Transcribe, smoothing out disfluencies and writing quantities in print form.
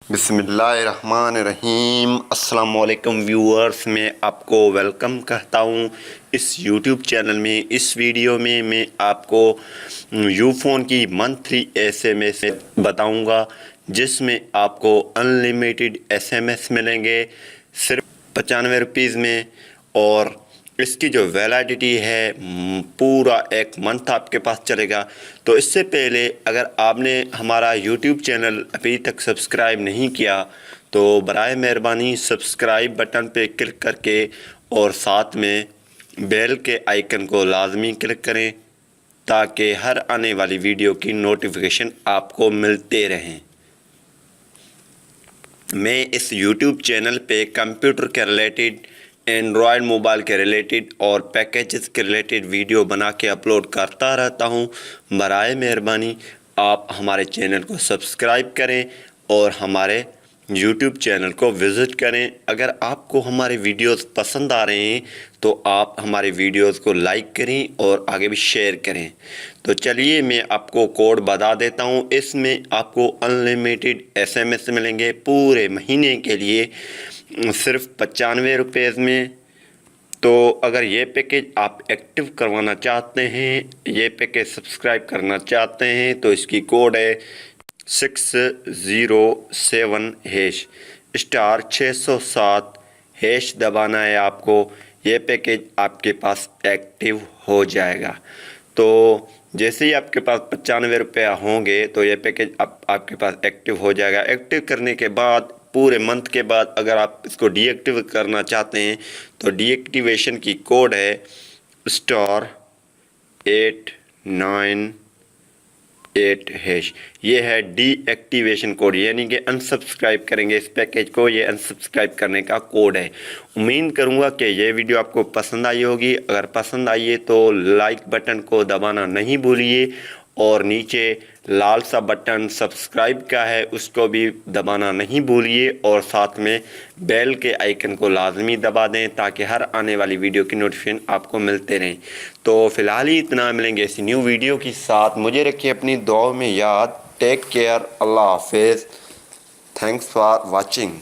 बिस्मिल्लाहिर्रहमानिर्रहीम। अस्सलाम वालेकुम व्यूअर्स, मैं आपको वेलकम कहता हूँ इस यूट्यूब चैनल में। इस वीडियो में मैं आपको यूफ़ोन की मंथली SMS बताऊँगा, जिसमें आपको अनलिमिटेड SMS मिलेंगे सिर्फ 95 रुपीज़ में। और इसकी जो वैलिडिटी है पूरा 1 मंथ आपके पास चलेगा। तो इससे पहले अगर आपने हमारा यूट्यूब चैनल अभी तक सब्सक्राइब नहीं किया तो बराए मेहरबानी सब्सक्राइब बटन पे क्लिक करके और साथ में बेल के आइकन को लाजमी क्लिक करें, ताकि हर आने वाली वीडियो की नोटिफिकेशन आपको मिलते रहें। मैं इस यूट्यूब चैनल पे कंप्यूटर के रिलेटेड, एंड्रॉयड मोबाइल के रिलेटेड और पैकेजेस के रिलेटेड वीडियो बना के अपलोड करता रहता हूं। बराए मेहरबानी आप हमारे चैनल को सब्सक्राइब करें और हमारे यूट्यूब चैनल को विज़िट करें। अगर आपको हमारे वीडियोस पसंद आ रहे हैं तो आप हमारे वीडियोस को लाइक करें और आगे भी शेयर करें। तो चलिए मैं आपको कोड बता देता हूं। इसमें आपको अनलिमिटेड SMS मिलेंगे पूरे महीने के लिए सिर्फ 95 रुपये में। तो अगर ये पैकेज आप एक्टिव करवाना चाहते हैं, ये पैकेज सब्सक्राइब करना चाहते हैं, तो इसकी कोड है 607# स्टार 607# दबाना है आपको। ये पैकेज आपके पास एक्टिव हो जाएगा। तो जैसे ही आपके पास 95 रुपया होंगे तो ये पैकेज आपके पास एक्टिव हो जाएगा। एक्टिव करने के बाद पूरे मंथ के बाद अगर आप इसको डीएक्टिव करना चाहते हैं तो डीएक्टिवेशन की कोड है स्टार 898#। ये है डीएक्टिवेशन कोड, यानी कि अनसब्सक्राइब करेंगे इस पैकेज को, ये अनसब्सक्राइब करने का कोड है। उम्मीद करूँगा कि ये वीडियो आपको पसंद आई होगी। अगर पसंद आई है तो लाइक बटन को दबाना नहीं भूलिए और नीचे लाल सा बटन सब्सक्राइब का है उसको भी दबाना नहीं भूलिए और साथ में बेल के आइकन को लाजमी दबा दें, ताकि हर आने वाली वीडियो की नोटिफिकेशन आपको मिलते रहें। तो फ़िलहाल ही इतना, मिलेंगे ऐसी न्यू वीडियो के साथ। मुझे रखिए अपनी दुआओं में याद। टेक केयर, अल्लाह हाफिज़। Thanks for watching.